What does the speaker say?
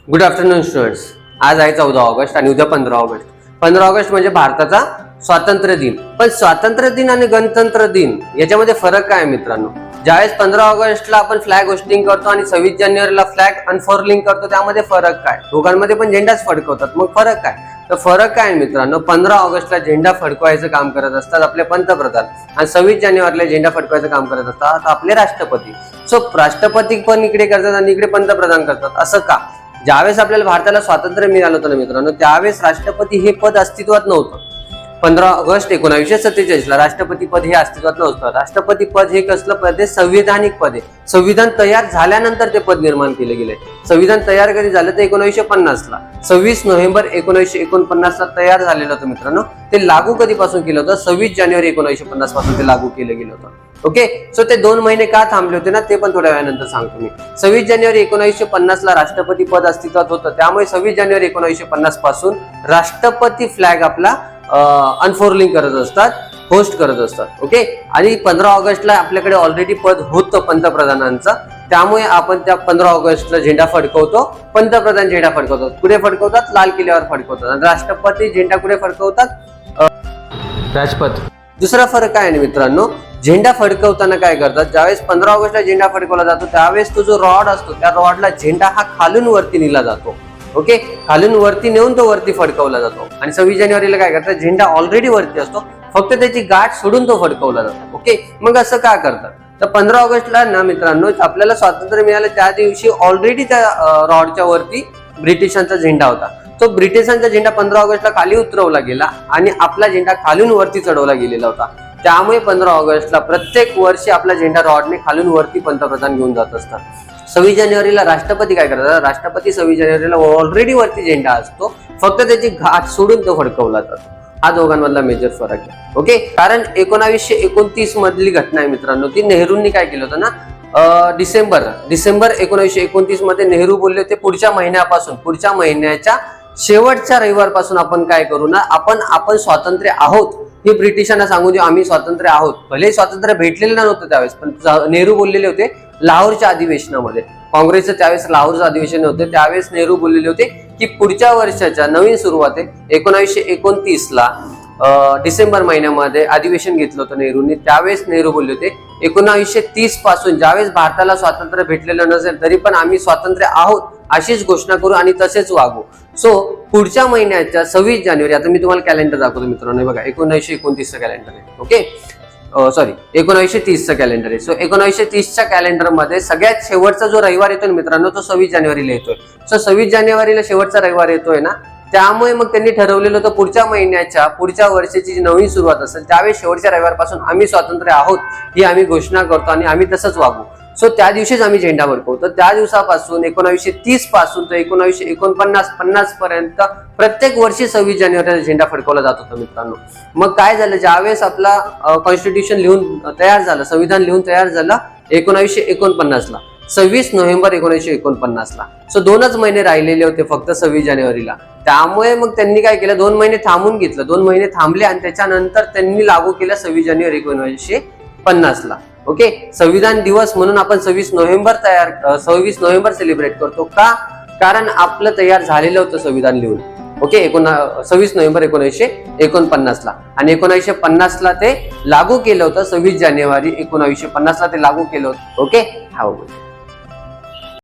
Good afternoon students. आज आहे 14 August आणि उद्या 15 ऑगस्ट. 15 ऑगस्ट म्हणजे भारताचा स्वातंत्र्य दिन. पण स्वातंत्र्य दिन आणि गणतंत्र दिन याच्यामध्ये फरक काय आहे मित्रांनो? ज्यावेळेस 15 ऑगस्टला आपण फ्लॅग होस्टिंग करतो आणि 26 जानेवारीला फ्लॅग अनफर्लिंग करतो, त्यामध्ये फरक काय? दोघांमध्ये पण झेंडाच फडकवतात, मग फरक काय? तर फरक काय मित्रांनो, 15 ऑगस्टला झेंडा फडकवायचं काम करत असतात आपले पंतप्रधान आणि 26 जानेवारीला झेंडा फडकवायचं काम करत असतात आपले राष्ट्रपती. सो राष्ट्रपती पण इकडे करतात आणि इकडे पंतप्रधान करतात. असं का? ज्यावेळेस आपल्याला भारताला स्वातंत्र्य मिळालं होतं ना मित्रांनो, त्यावेळेस राष्ट्रपती हे पद अस्तित्वात नव्हतं. 15 ऑगस्ट 1947 ला राष्ट्रपती पद हे अस्तित्वात नव्हतं. राष्ट्रपती पद हे कसलं पद आहे? संविधानिक पद आहे. संविधान तयार झाल्यानंतर ते पद निर्माण केले गेले. संविधान तयार कधी झालं तर 1950 ला, 26 नोव्हेंबर 1949 ला तयार झालेलं होतं मित्रांनो. ते लागू कधीपासून केलं होतं? 26 जानेवारी 1950 पासून ते लागू केलं गेलं होतं. ओके, सो ते 2 महिने का थांबले होते ना, ते पण थोड्या वेळानंतर सांगतो मी. 26 जानेवारी 1950 ला राष्ट्रपती पद अस्तित्वात होतं, त्यामुळे 26 जानेवारी 1950 पासून राष्ट्रपती फ्लॅग आपला अनफोर्लिंग करत असतात, होस्ट करत असतात. ओके, आणि 15 ऑगस्टला आपल्याकडे ऑलरेडी पद होतं पंतप्रधानांचं, त्यामुळे आपण त्या 15 ऑगस्टला झेंडा फडकवतो. पंतप्रधान झेंडा फडकवतात. कुठे फडकवतात? लाल किल्ल्यावर फडकवतात. आणि राष्ट्रपती झेंडा कुठे फडकवतात? राजपथ. दुसरा फरक काय आहे मित्रांनो, झेंडा फडकवताना काय करतात? ज्यावेळेस 15 ऑगस्टला झेंडा फडकवला जातो, त्यावेळेस तो जो रॉड असतो त्या रॉडला झेंडा हा खालून वरती नेला जातो. ओके, खालून वरती नेऊन तो वरती फडकवला जातो. आणि 26 जानेवारीला काय करतात? झेंडा ऑलरेडी वरती असतो, फक्त त्याची गाठ सोडून तो फडकवला जातो. ओके, मग असं का करतात? तर 15 ऑगस्टला ना मित्रांनो, आपल्याला स्वातंत्र्य मिळालं त्या दिवशी ऑलरेडी त्या रॉडच्या वरती ब्रिटिशांचा झेंडा होता. तो ब्रिटिशांचा झेंडा 15 ऑगस्टला खाली उतरवला गेला आणि आपला झेंडा खालून वरती चढवला गेलेला होता. त्यामुळे 15 ऑगस्टला प्रत्येक वर्षी आपला झेंडा रॉडने खालून वरती पंतप्रधान घेऊन जात असतात. 26 जानेवारीला राष्ट्रपती काय करतात? राष्ट्रपती 26 जानेवारीला ऑलरेडी वरती झेंडा असतो, फक्त त्याची घाट सोडून तो फडकवला जातो. हा दोघांमधला मेजर फरक आहे. ओके, कारण 1929 मधली घटना आहे मित्रांनो, ती नेहरूंनी काय केलं होतं ना, डिसेंबर 1929 मध्ये नेहरू बोलले होते, पुढच्या महिन्याच्या शेवटच्या रविवारपासून आपण काय करू ना, आपण स्वातंत्र्य आहोत हे ब्रिटिशांना सांगू दे, आम्ही स्वातंत्र्य आहोत. भले स्वातंत्र्य भेटलेलं नव्हतं त्यावेळेस, पण नेहरू बोललेले होते लाहोरच्या अधिवेशनामध्ये. काँग्रेसचं त्यावेळेस लाहोरचं अधिवेशन होते, त्यावेळेस नेहरू बोललेले होते की पुढच्या वर्षाच्या नवीन सुरुवात आहे 1929 ला डिसेंबर महिन्यामध्ये अधिवेशन घेतलं होतं नेहरूंनी. त्यावेळेस नेहरू बोलले होते 1930 पासून ज्यावेळेस भारताला स्वातंत्र्य भेटलेलं नसेल तरी पण आम्ही स्वातंत्र्य आहोत अशीच घोषणा करू आणि तसेच वागू. सो पुढच्या महिन्याच्या 26 जानेवारी, आता मी तुम्हाला कॅलेंडर दाखवतो मित्रांनो, बघा 1929चं कॅलेंडर आहे. ओके, सॉरी 1930चं कॅलेंडर आहे. सो 1930च्या कॅलेंडर मध्ये सगळ्यात शेवटचा जो रविवार येतोय मित्रांनो, तो 26 जानेवारीला येतोय. सो 26 जानेवारीला शेवटचा रविवार येतोय ना, त्यामुळे मग त्यांनी ठरवलेलं होतं पुढच्या वर्षाची जी नवीन सुरुवात असेल त्यावेळेस शेवटच्या रविवारपासून आम्ही स्वातंत्र्य आहोत ही आम्ही घोषणा करतो आणि आम्ही तसंच वागू. सो त्या दिवशीच आम्ही झेंडा फडकवतो. त्या दिवसापासून 1930 पासून तर 1949 पर्यंत प्रत्येक वर्षी 26 जानेवारीला झेंडा फडकवला जात होता मित्रांनो. मग काय झालं, ज्यावेळेस आपला कॉन्स्टिट्यूशन लिहून तयार झालं, संविधान लिहून तयार झालं 1949 ला, 26 नोव्हेंबर 1949 ला. सो 2च महिने राहिलेले होते फक्त 26 जानेवारीला. त्यामुळे मग त्यांनी काय केलं, 2 महिने थांबून घेतलं. 2 महिने थांबले आणि त्याच्यानंतर त्यांनी लागू केलं 26 जानेवारी 1950 ला. ओके, संविधान दिवस म्हणून आपण 26 नोव्हेंबर सेलिब्रेट करतो का? कारण आपलं तयार झालेलं होतं संविधान लिहून. ओके, 26 नोव्हेंबर 1949 ला, आणि 1950 ला ते लागू केलं होतं. 26 जानेवारी 1950 ला ते लागू केलं होतं. ओके, हा.